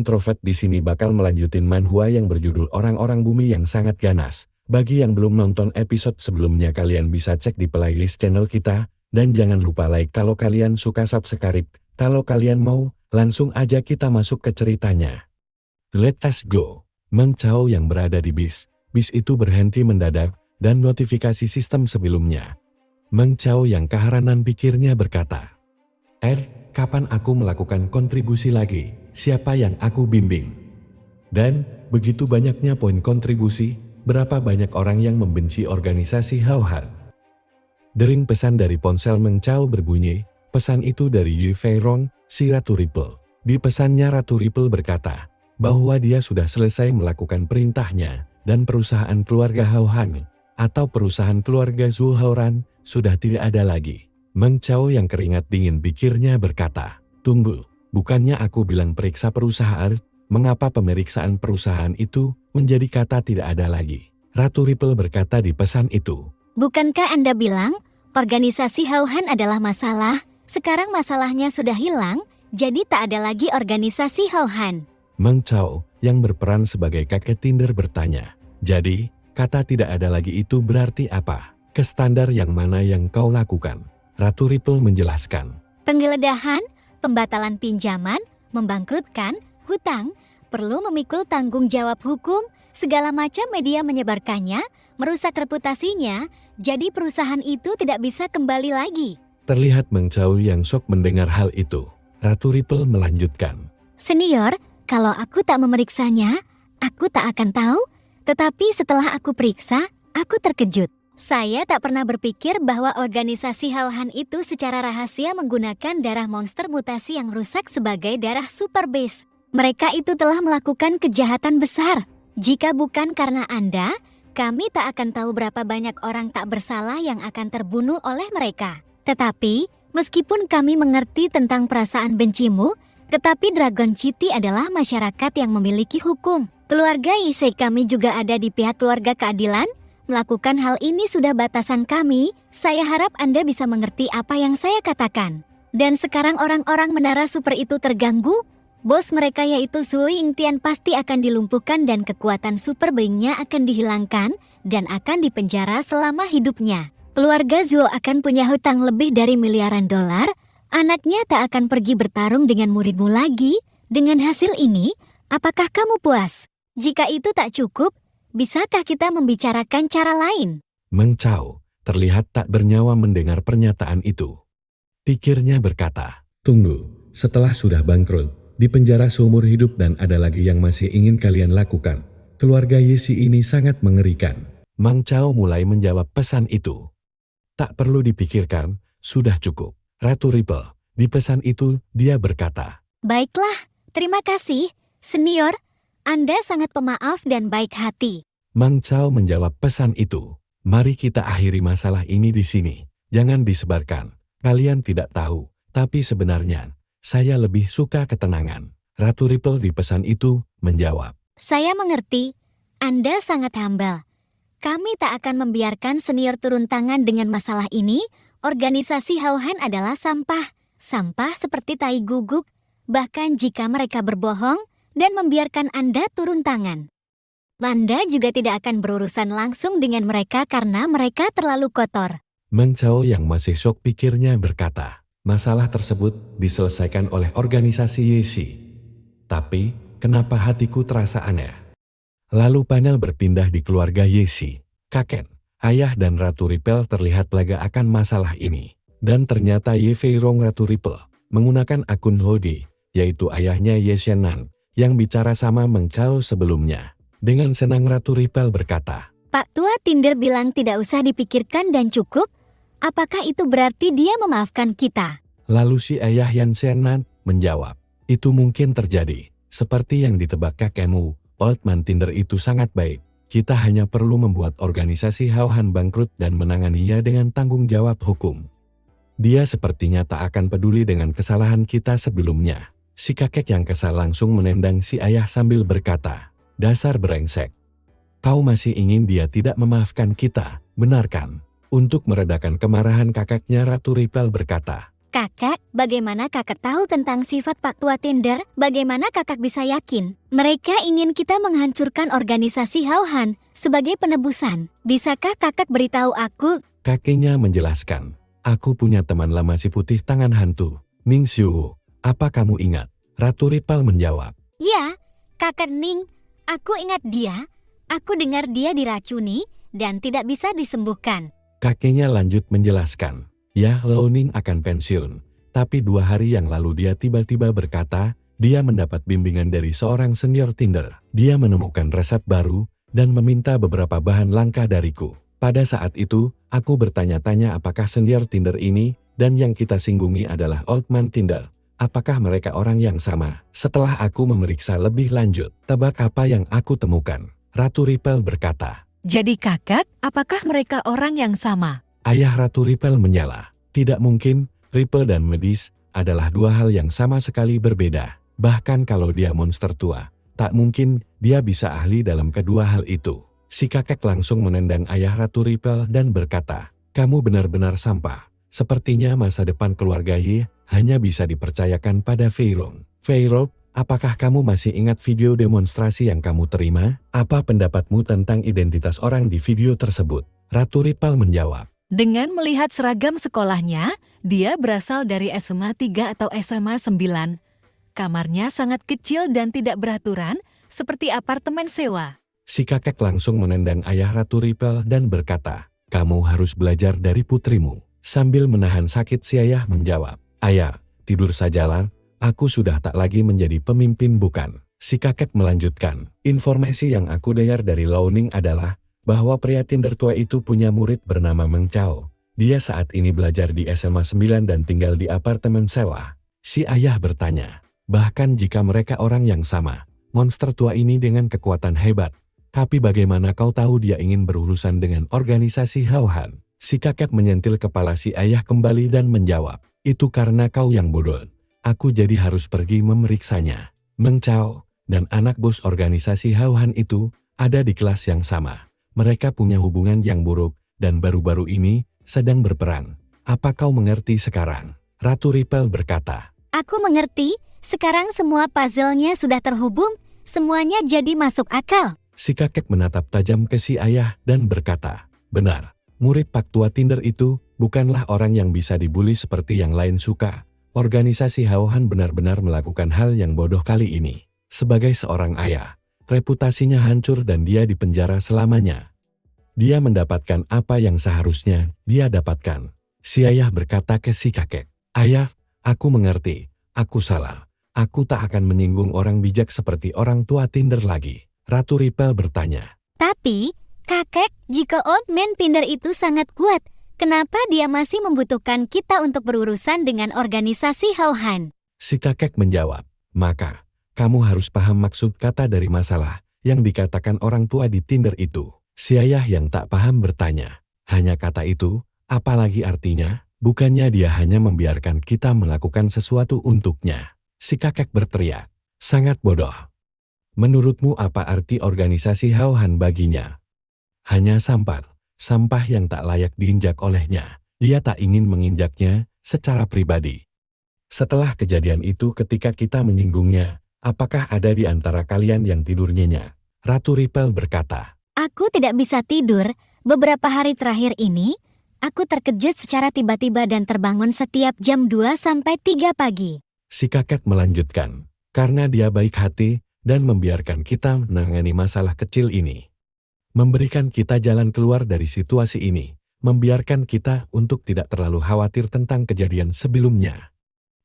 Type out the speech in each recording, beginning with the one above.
introvert di sini bakal melanjutin manhwa yang berjudul Orang-Orang Bumi yang sangat ganas. Bagi yang belum nonton episode sebelumnya kalian bisa cek di playlist channel kita. Dan jangan lupa like kalau kalian suka, subscribe kalau kalian mau. Langsung aja kita masuk ke ceritanya. Let us go. Meng Chao yang berada di bis itu berhenti mendadak dan notifikasi sistem sebelumnya. Meng Chao yang keheranan pikirnya berkata, kapan aku melakukan kontribusi lagi? Siapa yang aku bimbing? Dan begitu banyaknya poin kontribusi, berapa banyak orang yang membenci organisasi Hao-Han? Dering pesan dari ponsel Meng Chao berbunyi. Pesan itu dari Yu Feirong, si Ratu Ripple. Di pesannya Ratu Ripple berkata bahwa dia sudah selesai melakukan perintahnya dan perusahaan keluarga Hao-Han atau perusahaan keluarga Zhou Haoran sudah tidak ada lagi. Meng Chao yang keringat dingin pikirnya berkata, tunggu, bukannya aku bilang periksa perusahaan, mengapa pemeriksaan perusahaan itu menjadi kata tidak ada lagi? Ratu Ripple berkata di pesan itu. Bukankah Anda bilang organisasi Hao-Han adalah masalah? Sekarang masalahnya sudah hilang, jadi tak ada lagi organisasi Hao-Han. Meng Chao yang berperan sebagai kakek Tinder bertanya, jadi kata tidak ada lagi itu berarti apa? Ke standar yang mana yang kau lakukan? Ratu Ripple menjelaskan. Penggeledahan, pembatalan pinjaman, membangkrutkan, hutang, perlu memikul tanggung jawab hukum, segala macam media menyebarkannya, merusak reputasinya, jadi perusahaan itu tidak bisa kembali lagi. Terlihat Meng Chao yang shock mendengar hal itu. Ratu Ripple melanjutkan. Senior, kalau aku tak memeriksanya, aku tak akan tahu, tetapi setelah aku periksa, aku terkejut. Saya tak pernah berpikir bahwa organisasi Hao-Han itu secara rahasia menggunakan darah monster mutasi yang rusak sebagai darah super base. Mereka itu telah melakukan kejahatan besar. Jika bukan karena Anda, kami tak akan tahu berapa banyak orang tak bersalah yang akan terbunuh oleh mereka. Tetapi, meskipun kami mengerti tentang perasaan bencimu, tetapi Dragon City adalah masyarakat yang memiliki hukum. Keluarga Issei kami juga ada di pihak keluarga keadilan. Melakukan hal ini sudah batasan kami, saya harap Anda bisa mengerti apa yang saya katakan. Dan sekarang orang-orang menara super itu terganggu, bos mereka yaitu Sui Yingtian pasti akan dilumpuhkan dan kekuatan super beingnya akan dihilangkan dan akan dipenjara selama hidupnya. Keluarga Zhou akan punya hutang lebih dari miliaran dolar, anaknya tak akan pergi bertarung dengan muridmu lagi. Dengan hasil ini, apakah kamu puas? Jika itu tak cukup, bisakah kita membicarakan cara lain? Meng Chao terlihat tak bernyawa mendengar pernyataan itu. Pikirnya berkata, tunggu, setelah sudah bangkrut, dipenjara seumur hidup dan ada lagi yang masih ingin kalian lakukan. Keluarga Yesi ini sangat mengerikan. Meng Chao mulai menjawab pesan itu. Tak perlu dipikirkan, sudah cukup. Ratu Ripple, di pesan itu dia berkata. Baiklah, terima kasih, senior. Anda sangat pemaaf dan baik hati. Meng Chao menjawab pesan itu. Mari kita akhiri masalah ini di sini. Jangan disebarkan. Kalian tidak tahu, tapi sebenarnya saya lebih suka ketenangan. Ratu Ripple di pesan itu menjawab. Saya mengerti. Anda sangat humble. Kami tak akan membiarkan senior turun tangan dengan masalah ini. Organisasi Hao-Han adalah sampah. Sampah seperti tai guguk. Bahkan jika mereka berbohong dan membiarkan Anda turun tangan. Anda juga tidak akan berurusan langsung dengan mereka karena mereka terlalu kotor. Meng Chao yang masih shock pikirnya berkata, masalah tersebut diselesaikan oleh organisasi Yesi. Tapi, kenapa hatiku terasa aneh? Lalu panel berpindah di keluarga Yesi. Kakek, ayah dan Ratu Ripple terlihat lega akan masalah ini. Dan ternyata Ye Feirong Ratu Ripple menggunakan akun Hodi, yaitu ayahnya Ye Xianan, yang bicara sama Meng Chao sebelumnya. Dengan senang Ratu Ripple berkata, Pak Tua Tinder bilang tidak usah dipikirkan dan cukup. Apakah itu berarti dia memaafkan kita? Lalu si ayah Yan Xianan menjawab, itu mungkin terjadi. Seperti yang ditebak kakekmu, Old Man Tinder itu sangat baik. Kita hanya perlu membuat organisasi Hao-Han bangkrut dan menanganinya dengan tanggung jawab hukum. Dia sepertinya tak akan peduli dengan kesalahan kita sebelumnya. Si kakek yang kesal langsung menendang si ayah sambil berkata, dasar brengsek. Kau masih ingin dia tidak memaafkan kita, benar kan? Untuk meredakan kemarahan kakaknya Ratu Ripple berkata, Kakak, bagaimana kakak tahu tentang sifat Pak Tua Tinder? Bagaimana kakak bisa yakin? Mereka ingin kita menghancurkan organisasi Hao-Han sebagai penebusan. Bisakah kakak beritahu aku? Kakeknya menjelaskan, aku punya teman lama si putih tangan hantu, Ning Xiu. Apa kamu ingat? Ratu Ripple menjawab. Ya, kakak Ning, aku ingat dia. Aku dengar dia diracuni dan tidak bisa disembuhkan. Kakeknya lanjut menjelaskan, ya Lao Ning akan pensiun. Tapi 2 hari yang lalu dia tiba-tiba berkata, dia mendapat bimbingan dari seorang senior Tinder. Dia menemukan resep baru dan meminta beberapa bahan langka dariku. Pada saat itu, aku bertanya-tanya apakah senior Tinder ini dan yang kita singgungi adalah Old Man Tinder. Apakah mereka orang yang sama? Setelah aku memeriksa lebih lanjut, tebak apa yang aku temukan? Ratu Ripple berkata. Jadi kakak, apakah mereka orang yang sama? Ayah Ratu Ripple menyala. Tidak mungkin, Ripple dan Medis adalah 2 hal yang sama sekali berbeda. Bahkan kalau dia monster tua, tak mungkin dia bisa ahli dalam kedua hal itu. Si kakek langsung menendang ayah Ratu Ripple dan berkata, kamu benar-benar sampah. Sepertinya masa depan keluarga Yi hanya bisa dipercayakan pada Feirong. Feirong, apakah kamu masih ingat video demonstrasi yang kamu terima? Apa pendapatmu tentang identitas orang di video tersebut? Ratu Ripple menjawab. Dengan melihat seragam sekolahnya, dia berasal dari SMA 3 atau SMA 9. Kamarnya sangat kecil dan tidak beraturan, seperti apartemen sewa. Si kakek langsung menendang ayah Ratu Ripple dan berkata, kamu harus belajar dari putrimu. Sambil menahan sakit si ayah menjawab, ayah, tidur sajalah. Aku sudah tak lagi menjadi pemimpin bukan. Si kakek melanjutkan, informasi yang aku dengar dari Lao Ning adalah bahwa pria Tinder tua itu punya murid bernama Meng Chao. Dia saat ini belajar di SMA 9 dan tinggal di apartemen sewa. Si ayah bertanya, bahkan jika mereka orang yang sama, monster tua ini dengan kekuatan hebat. Tapi bagaimana kau tahu dia ingin berurusan dengan organisasi Hao-Han? Si kakek menyentil kepala si ayah kembali dan menjawab, itu karena kau yang bodoh. Aku jadi harus pergi memeriksanya. Meng Chao dan anak bos organisasi Hao-Han itu ada di kelas yang sama. Mereka punya hubungan yang buruk dan baru-baru ini sedang berperang. Apa kau mengerti sekarang? Ratu Ripple berkata. Aku mengerti, sekarang semua puzzle-nya sudah terhubung, semuanya jadi masuk akal. Si kakek menatap tajam ke si ayah dan berkata, benar, murid Pak Tua Tinder itu bukanlah orang yang bisa dibully seperti yang lain suka. Organisasi Hao-Han benar-benar melakukan hal yang bodoh kali ini. Sebagai seorang ayah, reputasinya hancur dan dia dipenjara selamanya. Dia mendapatkan apa yang seharusnya dia dapatkan. Si ayah berkata ke si kakek, ayah, aku mengerti, aku salah. Aku tak akan menyinggung orang bijak seperti orang tua Tinder lagi. Ratu Ripple bertanya. Tapi, kakek, jika Old Man Tinder itu sangat kuat, kenapa dia masih membutuhkan kita untuk berurusan dengan organisasi Hao-Han? Si kakek menjawab, maka, kamu harus paham maksud kata dari masalah yang dikatakan orang tua di Tinder itu. Si ayah yang tak paham bertanya, hanya kata itu, apalagi artinya? Bukannya dia hanya membiarkan kita melakukan sesuatu untuknya. Si kakek berteriak, sangat bodoh. Menurutmu apa arti organisasi Hao-Han baginya? Hanya sampah yang tak layak diinjak olehnya. Dia tak ingin menginjaknya secara pribadi. Setelah kejadian itu ketika kita menyinggungnya, apakah ada di antara kalian yang tidur nyenyak? Ratu Ripple berkata. Aku tidak bisa tidur, beberapa hari terakhir ini, aku terkejut secara tiba-tiba dan terbangun setiap jam 2-3 pagi. Si kakek melanjutkan, karena dia baik hati dan membiarkan kita menangani masalah kecil ini. Memberikan kita jalan keluar dari situasi ini, membiarkan kita untuk tidak terlalu khawatir tentang kejadian sebelumnya.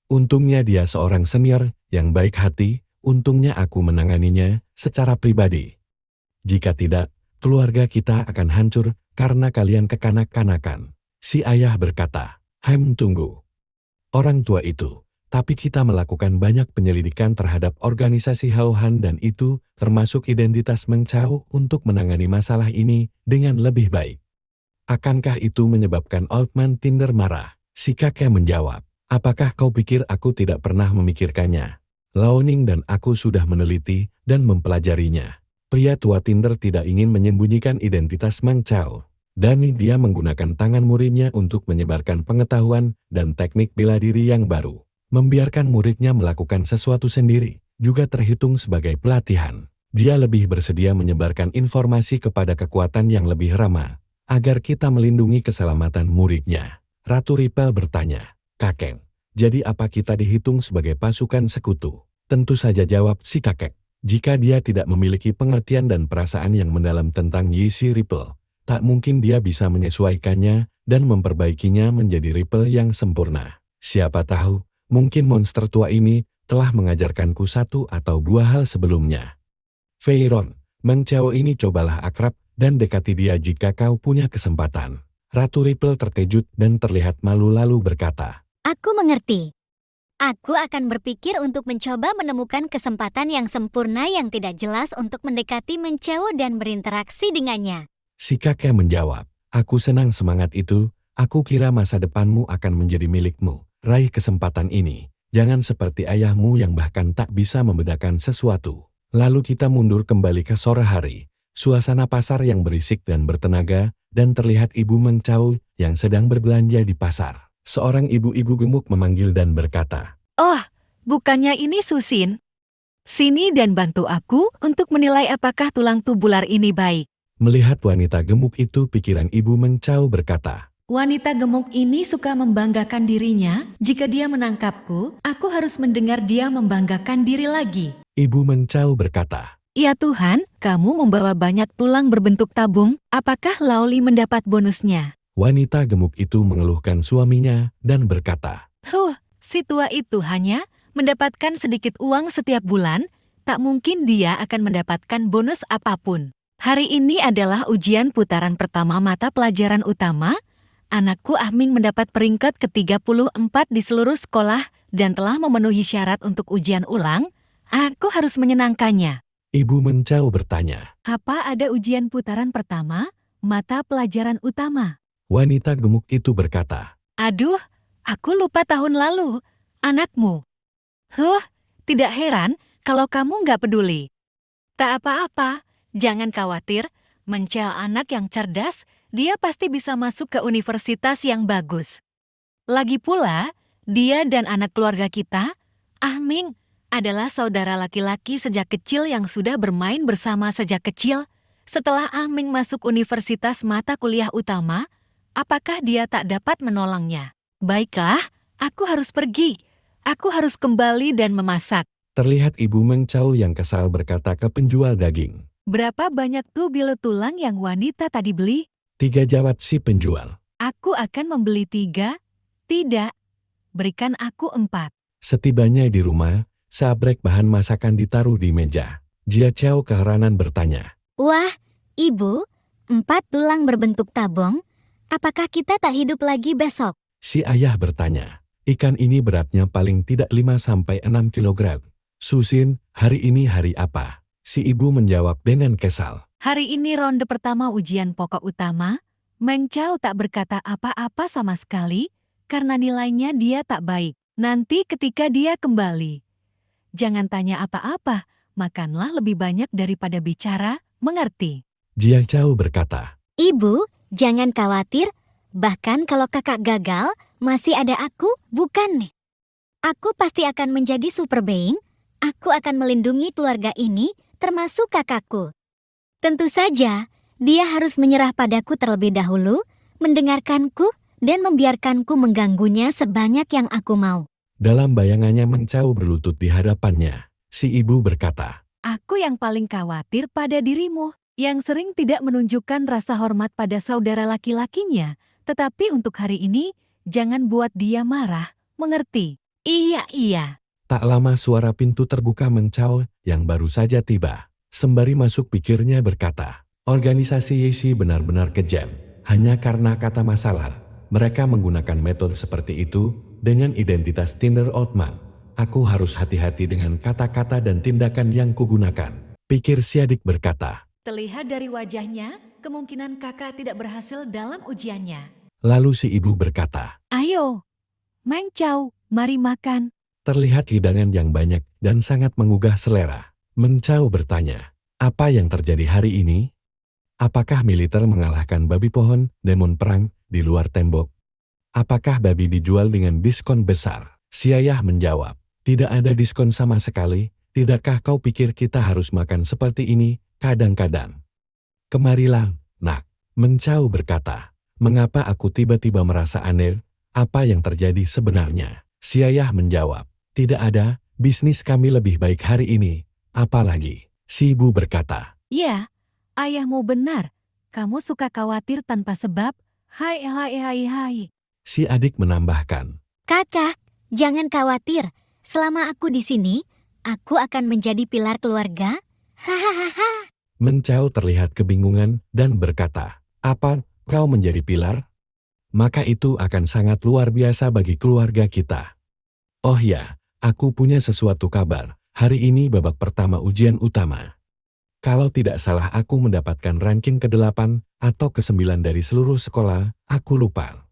Untungnya dia seorang senior yang baik hati, untungnya aku menanganinya secara pribadi. Jika tidak, keluarga kita akan hancur karena kalian kekanak-kanakan. Si ayah berkata, tunggu. Orang tua itu. Tapi kita melakukan banyak penyelidikan terhadap organisasi Hao-Han dan itu termasuk identitas Meng Chao untuk menangani masalah ini dengan lebih baik. Akankah itu menyebabkan Old Man Tinder marah? Si kakek menjawab, apakah kau pikir aku tidak pernah memikirkannya? Lao Ning dan aku sudah meneliti dan mempelajarinya. Pria tua Tinder tidak ingin menyembunyikan identitas Meng Chao. Dan dia menggunakan tangan muridnya untuk menyebarkan pengetahuan dan teknik bela diri yang baru. Membiarkan muridnya melakukan sesuatu sendiri juga terhitung sebagai pelatihan. Dia lebih bersedia menyebarkan informasi kepada kekuatan yang lebih ramah, agar kita melindungi keselamatan muridnya. Ratu Ripel bertanya, "Kakek, jadi apa kita dihitung sebagai pasukan sekutu?" "Tentu saja," jawab si kakek. "Jika dia tidak memiliki pengertian dan perasaan yang mendalam tentang Yisi Ripel, tak mungkin dia bisa menyesuaikannya dan memperbaikinya menjadi Ripel yang sempurna. Siapa tahu, mungkin monster tua ini telah mengajarkanku satu atau dua hal sebelumnya. Veyron, Meng Chao ini cobalah akrab dan dekati dia jika kau punya kesempatan." Ratu Ripel terkejut dan terlihat malu lalu berkata, Aku mengerti. Aku akan berpikir untuk mencoba menemukan kesempatan yang sempurna yang tidak jelas untuk mendekati Meng Chao dan berinteraksi dengannya. si kakek menjawab, "Aku senang semangat itu, aku kira masa depanmu akan menjadi milikmu. Raih kesempatan ini, jangan seperti ayahmu yang bahkan tak bisa membedakan sesuatu." Lalu kita mundur kembali ke sore hari. Suasana pasar yang berisik dan bertenaga, dan terlihat Ibu Meng Chao yang sedang berbelanja di pasar. Seorang ibu-ibu gemuk memanggil dan berkata, Oh, bukannya ini Susin? Sini dan bantu aku untuk menilai apakah tulang tubular ini baik. Melihat wanita gemuk itu, pikiran Ibu Meng Chao berkata, Wanita gemuk ini suka membanggakan dirinya. Jika dia menangkapku, aku harus mendengar dia membanggakan diri lagi. Ibu Meng Chao berkata, Ya Tuhan, kamu membawa banyak tulang berbentuk tabung. Apakah Laoli mendapat bonusnya? wanita gemuk itu mengeluhkan suaminya dan berkata, Si tua itu hanya mendapatkan sedikit uang setiap bulan. Tak mungkin dia akan mendapatkan bonus apapun. Hari ini adalah ujian putaran pertama mata pelajaran utama. Anakku Ahming mendapat peringkat ke-34 di seluruh sekolah dan telah memenuhi syarat untuk ujian ulang. Aku harus menyenangkannya. Ibu Meng Chao bertanya. Apa ada ujian putaran pertama, mata pelajaran utama? Wanita gemuk itu berkata, Aduh, aku lupa tahun lalu. Anakmu. Tidak heran kalau kamu nggak peduli. Tak apa-apa, jangan khawatir. Meng Chao anak yang cerdas, dia pasti bisa masuk ke universitas yang bagus. Lagi pula, dia dan anak keluarga kita, Ahming, adalah saudara laki-laki sejak kecil yang sudah bermain bersama sejak kecil. Setelah Ahming masuk universitas mata kuliah utama, apakah dia tak dapat menolongnya? Baiklah, aku harus pergi. Aku harus kembali dan memasak. Terlihat Ibu Meng Chao yang kesal berkata ke penjual daging. Berapa banyak tuh bilet tulang yang wanita tadi beli? 3, jawab si penjual. Aku akan membeli 3. Tidak, berikan aku 4. Setibanya di rumah, seabrek bahan masakan ditaruh di meja. Jia Chao keheranan bertanya. Wah, Ibu, 4 tulang berbentuk tabung. Apakah kita tak hidup lagi besok? Si ayah bertanya. Ikan ini beratnya paling tidak 5-6 kilogram. Susin, hari ini hari apa? Si ibu menjawab dengan kesal. Hari ini ronde pertama ujian pokok utama. Meng Chao tak berkata apa-apa sama sekali karena nilainya dia tak baik. Nanti ketika dia kembali, jangan tanya apa-apa, makanlah lebih banyak daripada bicara, mengerti? Jia Chao berkata. Ibu, jangan khawatir. Bahkan kalau kakak gagal, masih ada aku, bukan? Aku pasti akan menjadi super being. Aku akan melindungi keluarga ini, termasuk kakakku. Tentu saja, dia harus menyerah padaku terlebih dahulu, mendengarkanku, dan membiarkanku mengganggunya sebanyak yang aku mau. Dalam bayangannya Meng Chao berlutut di hadapannya. Si ibu berkata, Aku yang paling khawatir pada dirimu, yang sering tidak menunjukkan rasa hormat pada saudara laki-lakinya. Tetapi untuk hari ini, jangan buat dia marah, mengerti? Iya. Tak lama suara pintu terbuka Meng Chao yang baru saja tiba. Sembari masuk pikirnya berkata, organisasi Yesi benar-benar kejam. Hanya karena kata masalah, mereka menggunakan metode seperti itu dengan identitas Tinder Oldman. Aku harus hati-hati dengan kata-kata dan tindakan yang kugunakan. Pikir si adik berkata. Terlihat dari wajahnya, kemungkinan kakak tidak berhasil dalam ujiannya. Lalu si ibu berkata, Ayo, Meng Chao, mari makan. Terlihat hidangan yang banyak dan sangat menggugah selera. Meng Chao bertanya, apa yang terjadi hari ini? Apakah militer mengalahkan babi pohon, demon perang, di luar tembok? Apakah babi dijual dengan diskon besar? Si ayah menjawab, tidak ada diskon sama sekali. Tidakkah kau pikir kita harus makan seperti ini, kadang-kadang? Kemarilah, nak. Meng Chao berkata, mengapa aku tiba-tiba merasa aneh? Apa yang terjadi sebenarnya? Si ayah menjawab, tidak ada, bisnis kami lebih baik hari ini. Apalagi, si ibu berkata, Ya, ayahmu benar. Kamu suka khawatir tanpa sebab. Hai hai hai hai. si adik menambahkan, Kakak, jangan khawatir. Selama aku di sini, aku akan menjadi pilar keluarga. Hahaha. Meng Chao terlihat kebingungan dan berkata, apa, kau menjadi pilar? Maka itu akan sangat luar biasa bagi keluarga kita. Oh ya, aku punya sesuatu kabar. Hari ini babak pertama ujian utama. Kalau tidak salah aku mendapatkan ranking ke-8 atau ke-9 dari seluruh sekolah, aku lupa.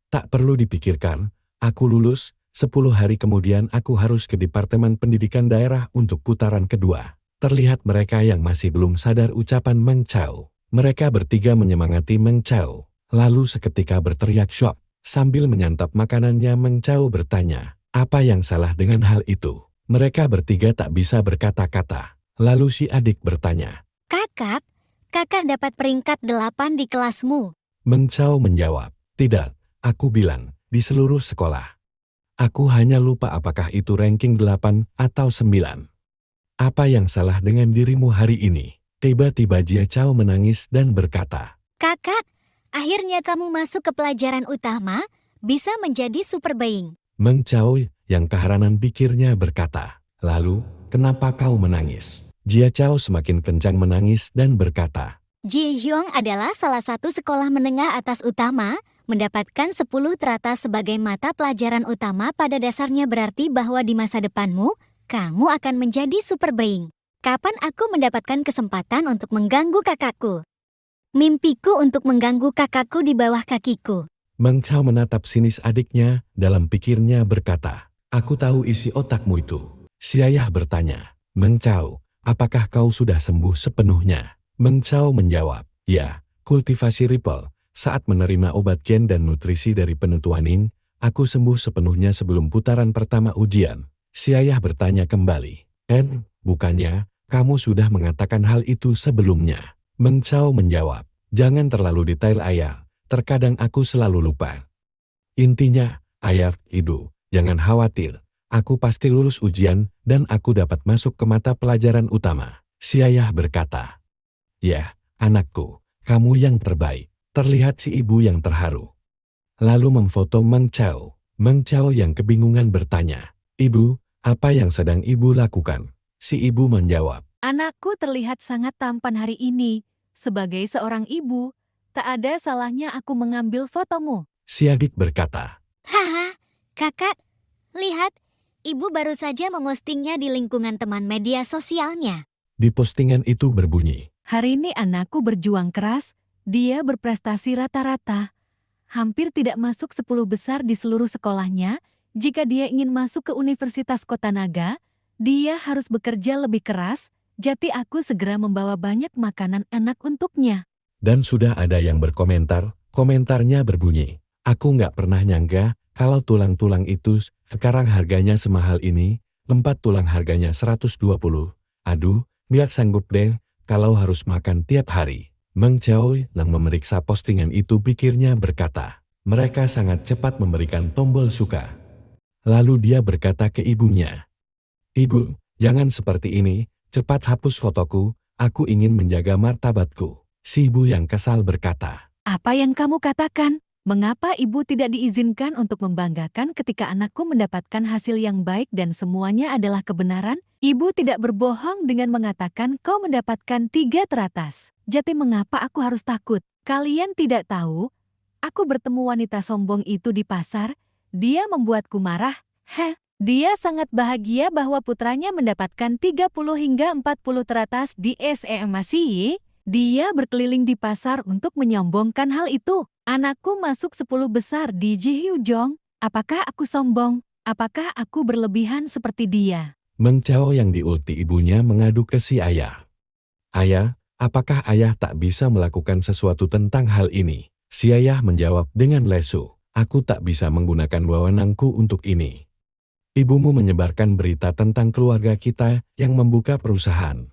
Tak perlu dipikirkan, aku lulus, 10 hari kemudian aku harus ke Departemen Pendidikan Daerah untuk putaran kedua. Terlihat mereka yang masih belum sadar ucapan Meng Chao. Mereka bertiga menyemangati Meng Chao. Lalu seketika berteriak syok. Sambil menyantap makanannya Meng Chao bertanya, apa yang salah dengan hal itu? Mereka bertiga tak bisa berkata-kata. Lalu si adik bertanya. Kakak dapat peringkat 8 di kelasmu. Meng Chao menjawab, tidak, aku bilang, di seluruh sekolah. Aku hanya lupa apakah itu ranking 8 atau 9. Apa yang salah dengan dirimu hari ini? Tiba-tiba Jia Chao menangis dan berkata, Kakak, akhirnya kamu masuk ke pelajaran utama, bisa menjadi super being. Meng Chao yang keheranan pikirnya berkata, lalu, kenapa kau menangis? Jia Chao semakin kencang menangis dan berkata, Jihyong adalah salah satu sekolah menengah atas utama, mendapatkan 10 teratas sebagai mata pelajaran utama pada dasarnya berarti bahwa di masa depanmu, kamu akan menjadi super being. Kapan aku mendapatkan kesempatan untuk mengganggu kakakku? Mimpiku untuk mengganggu kakakku di bawah kakiku. Meng Chao menatap sinis adiknya, dalam pikirnya berkata, aku tahu isi otakmu itu. Si ayah bertanya, Meng Chao, apakah kau sudah sembuh sepenuhnya? Meng Chao menjawab, ya, kultivasi Ripple. Saat menerima obat gen dan nutrisi dari penentuan Yin, aku sembuh sepenuhnya sebelum putaran pertama ujian. Si ayah bertanya kembali, bukannya, kamu sudah mengatakan hal itu sebelumnya? Meng Chao menjawab, jangan terlalu detail ayah, terkadang aku selalu lupa. Intinya, ayah, ibu, jangan khawatir, aku pasti lulus ujian dan aku dapat masuk ke mata pelajaran utama. Si ayah berkata, ya, anakku, kamu yang terbaik. Terlihat si ibu yang terharu. Lalu memfoto Meng Chao. Meng Chao yang kebingungan bertanya, ibu, apa yang sedang ibu lakukan? Si ibu menjawab, Anakku terlihat sangat tampan hari ini. Sebagai seorang ibu, tak ada salahnya aku mengambil fotomu. si adik berkata, Haha, kakak, lihat, ibu baru saja memostingnya di lingkungan teman media sosialnya. di postingan itu berbunyi, Hari ini anakku berjuang keras, dia berprestasi rata-rata. Hampir tidak masuk 10 besar di seluruh sekolahnya. Jika dia ingin masuk ke Universitas Kota Naga, dia harus bekerja lebih keras. Jadi aku segera membawa banyak makanan enak untuknya. dan sudah ada yang berkomentar, komentarnya berbunyi, aku nggak pernah nyangka kalau tulang-tulang itu sekarang harganya semahal ini, 4 tulang harganya 120. Aduh, nggak sanggup deh kalau harus makan tiap hari. Meng Chao yang memeriksa postingan itu pikirnya berkata, mereka sangat cepat memberikan tombol suka. Lalu dia berkata ke ibunya, ibu, jangan seperti ini, cepat hapus fotoku, aku ingin menjaga martabatku. Si ibu yang kesal berkata, Apa yang kamu katakan? Mengapa ibu tidak diizinkan untuk membanggakan ketika anakku mendapatkan hasil yang baik dan semuanya adalah kebenaran? Ibu tidak berbohong dengan mengatakan kau mendapatkan 3 teratas. Jadi mengapa aku harus takut? Kalian tidak tahu? Aku bertemu wanita sombong itu di pasar. Dia membuatku marah. Dia sangat bahagia bahwa putranya mendapatkan 30 hingga 40 teratas di SEMASI. Dia berkeliling di pasar untuk menyombongkan hal itu. Anakku masuk 10 besar di Jihyujong. Apakah aku sombong? Apakah aku berlebihan seperti dia? Meng Chao yang diulti ibunya mengadu ke si ayah. Ayah, Apakah ayah tak bisa melakukan sesuatu tentang hal ini? Si ayah menjawab dengan lesu, aku tak bisa menggunakan wewenangku untuk ini. Ibumu menyebarkan berita tentang keluarga kita yang membuka perusahaan.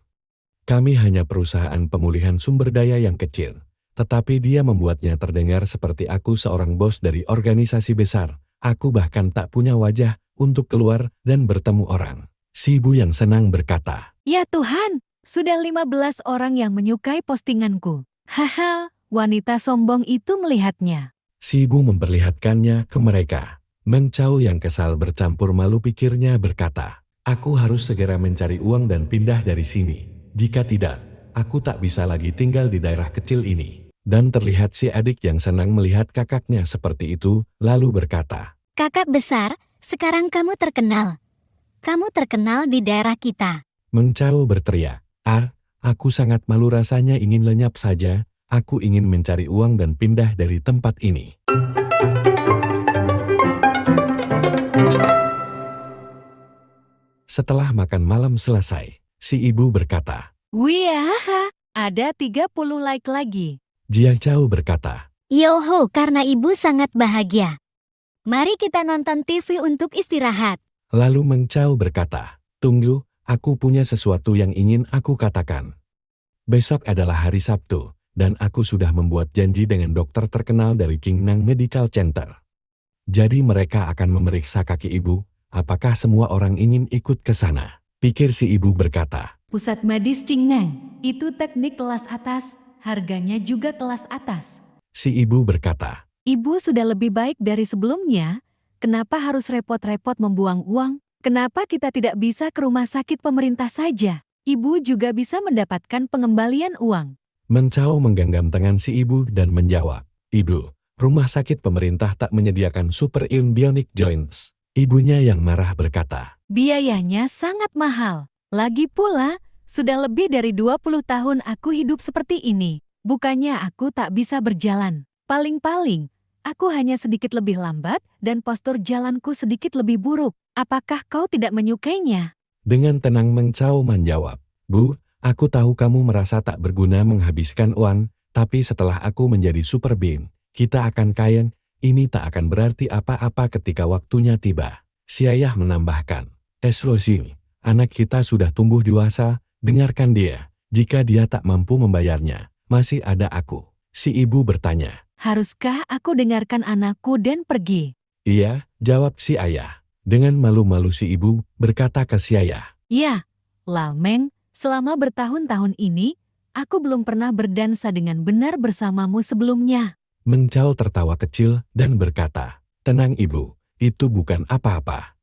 Kami hanya perusahaan pemulihan sumber daya yang kecil, tetapi dia membuatnya terdengar seperti aku seorang bos dari organisasi besar. Aku bahkan tak punya wajah untuk keluar dan bertemu orang. Si ibu yang senang berkata, Ya Tuhan, sudah 15 orang yang menyukai postinganku. Haha, wanita sombong itu melihatnya. si ibu memperlihatkannya ke mereka. Meng Chao yang kesal bercampur malu pikirnya berkata, aku harus segera mencari uang dan pindah dari sini. Jika tidak, aku tak bisa lagi tinggal di daerah kecil ini. Dan terlihat si adik yang senang melihat kakaknya seperti itu, lalu berkata, Kakak besar, sekarang kamu terkenal. Kamu terkenal di daerah kita. Meng Chao berteriak, aku sangat malu rasanya ingin lenyap saja, aku ingin mencari uang dan pindah dari tempat ini. Setelah makan malam selesai, si ibu berkata, Wih, ada 30 like lagi. Jia Chao berkata, Yoho, karena ibu sangat bahagia. Mari kita nonton TV untuk istirahat. lalu Meng Chao berkata, tunggu, aku punya sesuatu yang ingin aku katakan. Besok adalah hari Sabtu, dan aku sudah membuat janji dengan dokter terkenal dari Qingnang Medical Center. Jadi mereka akan memeriksa kaki ibu, apakah semua orang ingin ikut ke sana? Pikir si ibu berkata, Pusat medis Qingnang, itu teknik kelas atas, harganya juga kelas atas. si ibu berkata, Ibu sudah lebih baik dari sebelumnya, kenapa harus repot-repot membuang uang? Kenapa kita tidak bisa ke rumah sakit pemerintah saja? Ibu juga bisa mendapatkan pengembalian uang. Meng Chao menggenggam tangan si ibu dan menjawab, Ibu, rumah sakit pemerintah tak menyediakan super bionic joints. Ibunya yang marah berkata, Biayanya sangat mahal. Lagi pula, sudah lebih dari 20 tahun aku hidup seperti ini. Bukannya aku tak bisa berjalan. Paling-paling, aku hanya sedikit lebih lambat dan postur jalanku sedikit lebih buruk. Apakah kau tidak menyukainya? dengan tenang Meng Chao menjawab, Bu, aku tahu kamu merasa tak berguna menghabiskan uang, tapi setelah aku menjadi super being, kita akan kaya, ini tak akan berarti apa-apa ketika waktunya tiba. Si ayah menambahkan, Rosie, anak kita sudah tumbuh dewasa, dengarkan dia, jika dia tak mampu membayarnya, masih ada aku. Si ibu bertanya, Haruskah aku dengarkan anakku dan pergi? iya, jawab si ayah. Dengan malu-malu si ibu berkata ke si ayah, Ya, Lameng, selama bertahun-tahun ini, aku belum pernah berdansa dengan benar bersamamu sebelumnya. Meng Chao tertawa kecil dan berkata, tenang ibu, itu bukan apa-apa.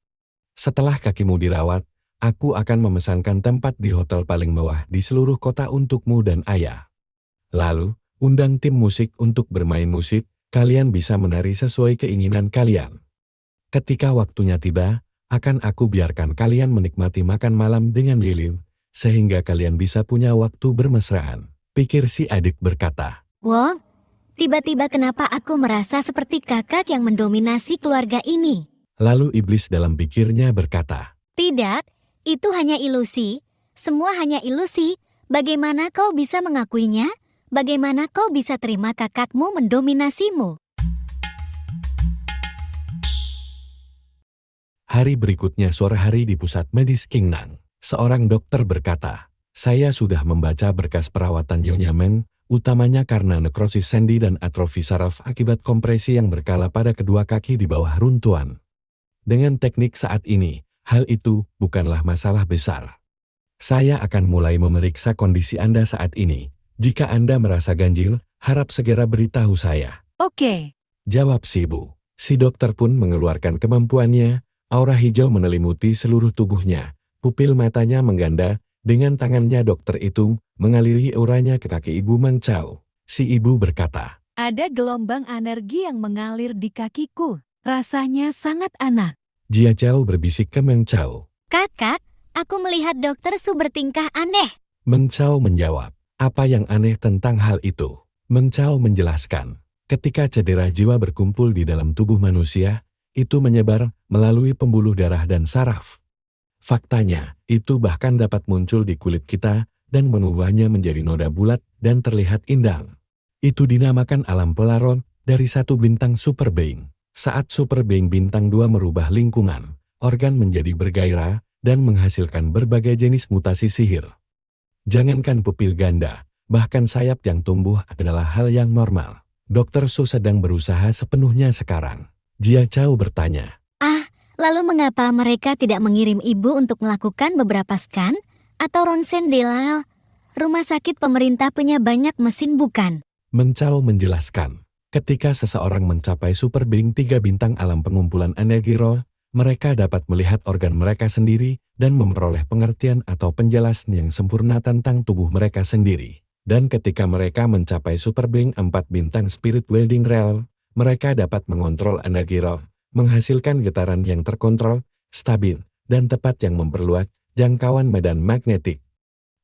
Setelah kakimu dirawat, aku akan memesankan tempat di hotel paling mewah di seluruh kota untukmu dan ayah. Lalu, undang tim musik untuk bermain musik, kalian bisa menari sesuai keinginan kalian. Ketika waktunya tiba, akan aku biarkan kalian menikmati makan malam dengan lilin, sehingga kalian bisa punya waktu bermesraan. Pikir si adik berkata, Wong, tiba-tiba kenapa aku merasa seperti kakak yang mendominasi keluarga ini? lalu iblis dalam pikirnya berkata, Tidak, itu hanya ilusi. Semua hanya ilusi. Bagaimana kau bisa mengakuinya? Bagaimana kau bisa terima kakakmu mendominasimu? Hari berikutnya sore hari di pusat medis Qingnang, seorang dokter berkata, saya sudah membaca berkas perawatan Nyonya Meng, utamanya karena nekrosis sendi dan atrofi saraf akibat kompresi yang berkala pada kedua kaki di bawah runtuhan. Dengan teknik saat ini, hal itu bukanlah masalah besar. Saya akan mulai memeriksa kondisi Anda saat ini. Jika Anda merasa ganjil, harap segera beritahu saya. Oke, Jawab si ibu. Si dokter pun mengeluarkan kemampuannya, aura hijau menelimuti seluruh tubuhnya. Pupil matanya mengganda, dengan tangannya dokter itu mengaliri auranya ke kaki ibu Meng Chao. Si ibu berkata, ada gelombang energi yang mengalir di kakiku. Rasanya sangat aneh. Jia Chao berbisik ke Meng Chao. Kakak, aku melihat dokter Su bertingkah aneh. Meng Chao menjawab, apa yang aneh tentang hal itu? Meng Chao menjelaskan, ketika cedera jiwa berkumpul di dalam tubuh manusia, itu menyebar melalui pembuluh darah dan saraf. Faktanya, itu bahkan dapat muncul di kulit kita, dan mengubahnya menjadi noda bulat dan terlihat indah. Itu dinamakan alam polaron dari satu bintang super being. Saat super being bintang 2 merubah lingkungan, organ menjadi bergairah dan menghasilkan berbagai jenis mutasi sihir. Jangankan pupil ganda, bahkan sayap yang tumbuh adalah hal yang normal. Dr. Su sedang berusaha sepenuhnya sekarang. Jia Chao bertanya. Lalu mengapa mereka tidak mengirim ibu untuk melakukan beberapa scan? Atau ronsen delal? Rumah sakit pemerintah punya banyak mesin bukan? Meng Chao menjelaskan, ketika seseorang mencapai super being 3 bintang alam pengumpulan energi roh, mereka dapat melihat organ mereka sendiri dan memperoleh pengertian atau penjelasan yang sempurna tentang tubuh mereka sendiri. Dan ketika mereka mencapai super being 4 bintang spirit welding realm, mereka dapat mengontrol energi roh, menghasilkan getaran yang terkontrol, stabil, dan tepat yang memperluas jangkauan medan magnetik.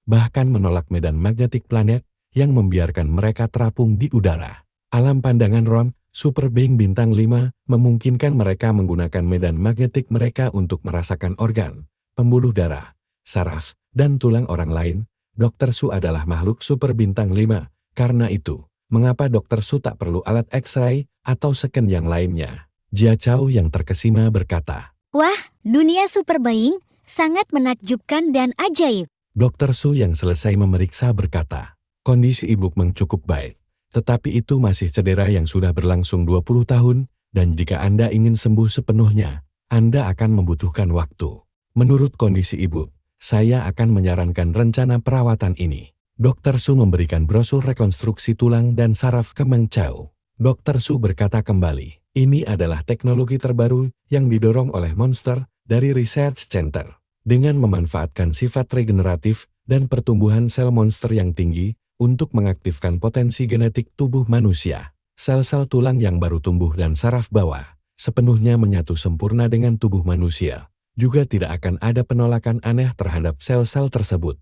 Bahkan menolak medan magnetik planet yang membiarkan mereka terapung di udara. Alam pandangan Ron, super being bintang 5, memungkinkan mereka menggunakan medan magnetik mereka untuk merasakan organ, pembuluh darah, saraf, dan tulang orang lain. Dr. Su adalah makhluk super bintang 5. Karena itu, mengapa Dr. Su tak perlu alat X-ray atau scan yang lainnya? Jia Chao yang terkesima berkata. Wah, dunia super being sangat menakjubkan dan ajaib. Dr. Su yang selesai memeriksa berkata. Kondisi ibu Meng cukup baik, tetapi itu masih cedera yang sudah berlangsung 20 tahun, dan jika Anda ingin sembuh sepenuhnya, Anda akan membutuhkan waktu. Menurut kondisi ibu, saya akan menyarankan rencana perawatan ini. Dr. Su memberikan brosur rekonstruksi tulang dan saraf ke Meng Chao. Dr. Su berkata kembali, ini adalah teknologi terbaru yang didorong oleh Monster dari Research Center. Dengan memanfaatkan sifat regeneratif dan pertumbuhan sel monster yang tinggi, untuk mengaktifkan potensi genetik tubuh manusia. Sel-sel tulang yang baru tumbuh dan saraf bawah sepenuhnya menyatu sempurna dengan tubuh manusia. Juga tidak akan ada penolakan aneh terhadap sel-sel tersebut.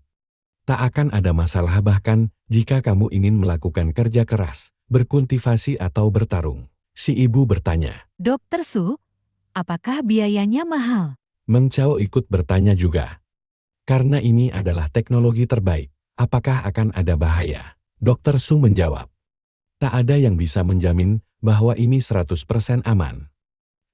Tak akan ada masalah bahkan jika kamu ingin melakukan kerja keras, berkultivasi atau bertarung. Si ibu bertanya. Dr. Su, apakah biayanya mahal? Meng Chao ikut bertanya juga. Karena ini adalah teknologi terbaik. Apakah akan ada bahaya? Dr. Su menjawab. Tak ada yang bisa menjamin bahwa ini 100% aman.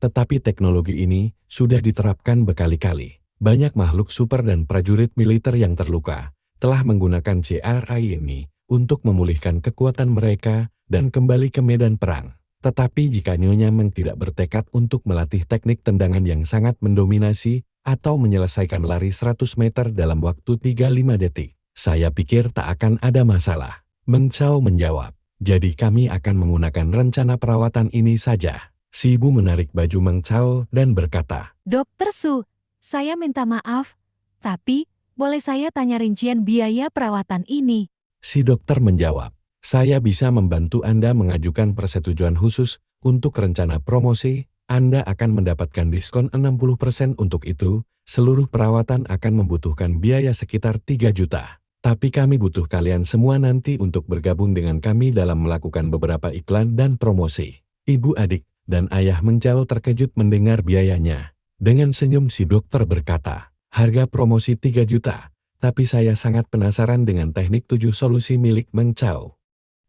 Tetapi teknologi ini sudah diterapkan berkali-kali. Banyak makhluk super dan prajurit militer yang terluka telah menggunakan CRI ini untuk memulihkan kekuatan mereka dan kembali ke medan perang. Tetapi jika Nyonya Meng tidak bertekad untuk melatih teknik tendangan yang sangat mendominasi atau menyelesaikan lari 100 meter dalam waktu 35 detik, saya pikir tak akan ada masalah. Meng Chao menjawab. Jadi kami akan menggunakan rencana perawatan ini saja. Si ibu menarik baju Meng Chao dan berkata. Dr. Su, saya minta maaf, tapi boleh saya tanya rincian biaya perawatan ini? Si dokter menjawab. Saya bisa membantu Anda mengajukan persetujuan khusus untuk rencana promosi. Anda akan mendapatkan diskon 60% untuk itu. Seluruh perawatan akan membutuhkan biaya sekitar 3 juta. Tapi kami butuh kalian semua nanti untuk bergabung dengan kami dalam melakukan beberapa iklan dan promosi. Ibu adik dan ayah Meng Chao terkejut mendengar biayanya. Dengan senyum si dokter berkata, harga promosi 3 juta, tapi saya sangat penasaran dengan teknik 7 solusi milik Meng Chao.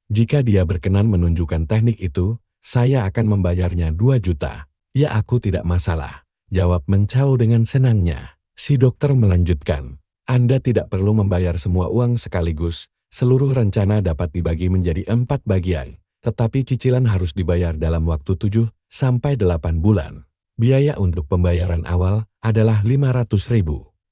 Jika dia berkenan menunjukkan teknik itu, saya akan membayarnya 2 juta. Ya aku tidak masalah, jawab Meng Chao dengan senangnya. Si dokter melanjutkan. Anda tidak perlu membayar semua uang sekaligus, seluruh rencana dapat dibagi menjadi 4 bagian, tetapi cicilan harus dibayar dalam waktu 7 sampai 8 bulan. Biaya untuk pembayaran awal adalah 500.000.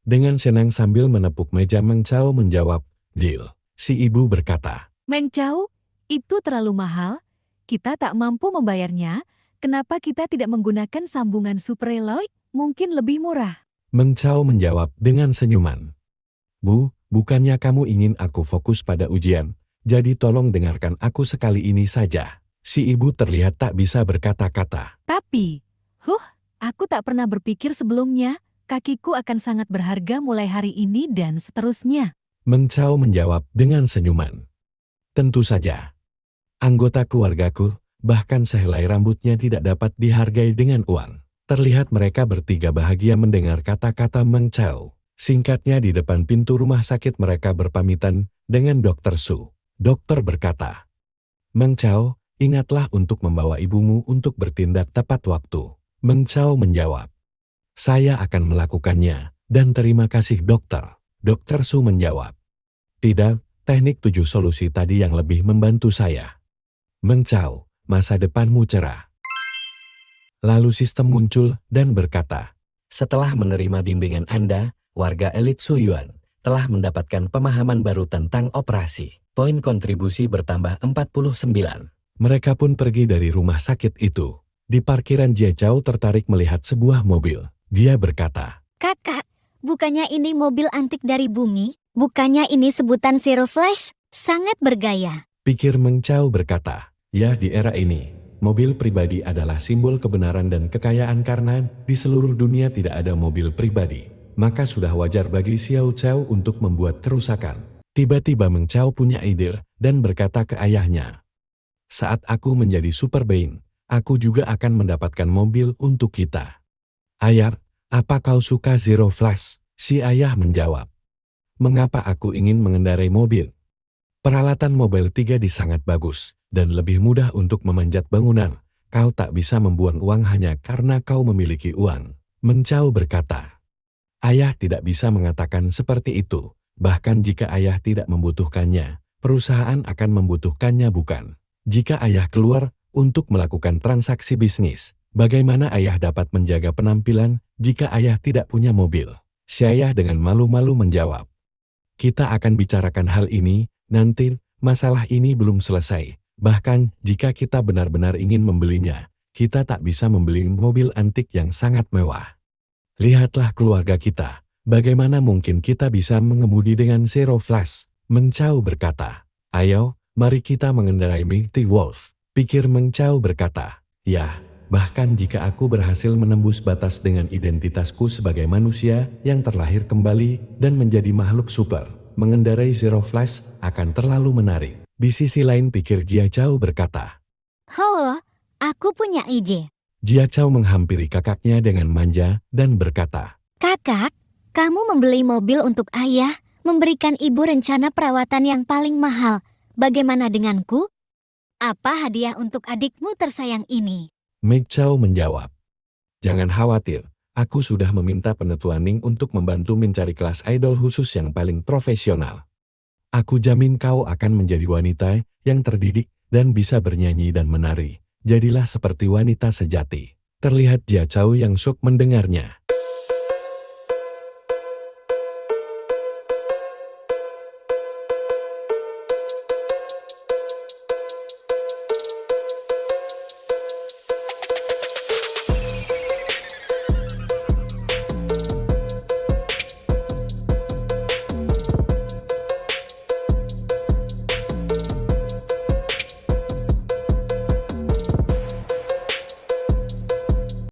Dengan senang sambil menepuk meja Meng Chao menjawab, deal. Si ibu berkata, Meng Chao, itu terlalu mahal, kita tak mampu membayarnya, kenapa kita tidak menggunakan sambungan Superalloy, mungkin lebih murah? Meng Chao menjawab dengan senyuman. Bu, bukannya kamu ingin aku fokus pada ujian, jadi tolong dengarkan aku sekali ini saja. Si ibu terlihat tak bisa berkata-kata. Tapi, aku tak pernah berpikir sebelumnya, kakiku akan sangat berharga mulai hari ini dan seterusnya. Meng Chao menjawab dengan senyuman. Tentu saja. Anggota keluargaku, bahkan sehelai rambutnya tidak dapat dihargai dengan uang. Terlihat mereka bertiga bahagia mendengar kata-kata Meng Chao. Singkatnya di depan pintu rumah sakit mereka berpamitan dengan Dr. Su. Dokter berkata, "Meng Chao, ingatlah untuk membawa ibumu untuk bertindak tepat waktu." Meng Chao menjawab, "Saya akan melakukannya, dan terima kasih dokter." Dr. Su menjawab, "Tidak, teknik 7 solusi tadi yang lebih membantu saya." Meng Chao, masa depanmu cerah. Lalu sistem muncul dan berkata, "Setelah menerima bimbingan Anda, warga elit Suyuan telah mendapatkan pemahaman baru tentang operasi. Poin kontribusi bertambah 49. Mereka pun pergi dari rumah sakit itu. Di parkiran Jia Chao tertarik melihat sebuah mobil. Dia berkata, Kakak, bukannya ini mobil antik dari bumi? Bukannya ini sebutan Zero Flash? Sangat bergaya. pikir Meng Chao berkata, "Ya, di era ini, mobil pribadi adalah simbol kebenaran dan kekayaan karena di seluruh dunia tidak ada mobil pribadi. Maka sudah wajar bagi Xiao Chao untuk membuat kerusakan." Tiba-tiba Meng Chao punya ide dan berkata ke ayahnya, "Saat aku menjadi Super Being, aku juga akan mendapatkan mobil untuk kita." "Ayah, apa kau suka Zero Flash?" si ayah menjawab. "Mengapa aku ingin mengendarai mobil? Peralatan mobil 3D sangat bagus dan lebih mudah untuk memanjat bangunan. Kau tak bisa membuang uang hanya karena kau memiliki uang." Meng Chao berkata, "Ayah tidak bisa mengatakan seperti itu. Bahkan jika ayah tidak membutuhkannya, perusahaan akan membutuhkannya bukan? Jika ayah keluar untuk melakukan transaksi bisnis, bagaimana ayah dapat menjaga penampilan jika ayah tidak punya mobil?" Si ayah dengan malu-malu menjawab, "Kita akan bicarakan hal ini nanti, masalah ini belum selesai. Bahkan jika kita benar-benar ingin membelinya, kita tak bisa membeli mobil antik yang sangat mewah. Lihatlah keluarga kita, bagaimana mungkin kita bisa mengemudi dengan Zero Flash?" Meng Chao berkata, "Ayo, mari kita mengendarai Mighty Wolf." Pikir Meng Chao berkata, "Ya, bahkan jika aku berhasil menembus batas dengan identitasku sebagai manusia yang terlahir kembali dan menjadi makhluk super, mengendarai Zero Flash akan terlalu menarik." Di sisi lain pikir Jia Chao berkata. Ho, aku punya ide. Jia Chao menghampiri kakaknya dengan manja dan berkata, Kakak, kamu membeli mobil untuk ayah, memberikan ibu rencana perawatan yang paling mahal. Bagaimana denganku? Apa hadiah untuk adikmu tersayang ini? Meng Chao menjawab, "Jangan khawatir, aku sudah meminta penetua Ning untuk membantu mencari kelas idol khusus yang paling profesional. Aku jamin kau akan menjadi wanita yang terdidik dan bisa bernyanyi dan menari. Jadilah seperti wanita sejati." Terlihat Jia Chao yang syok mendengarnya.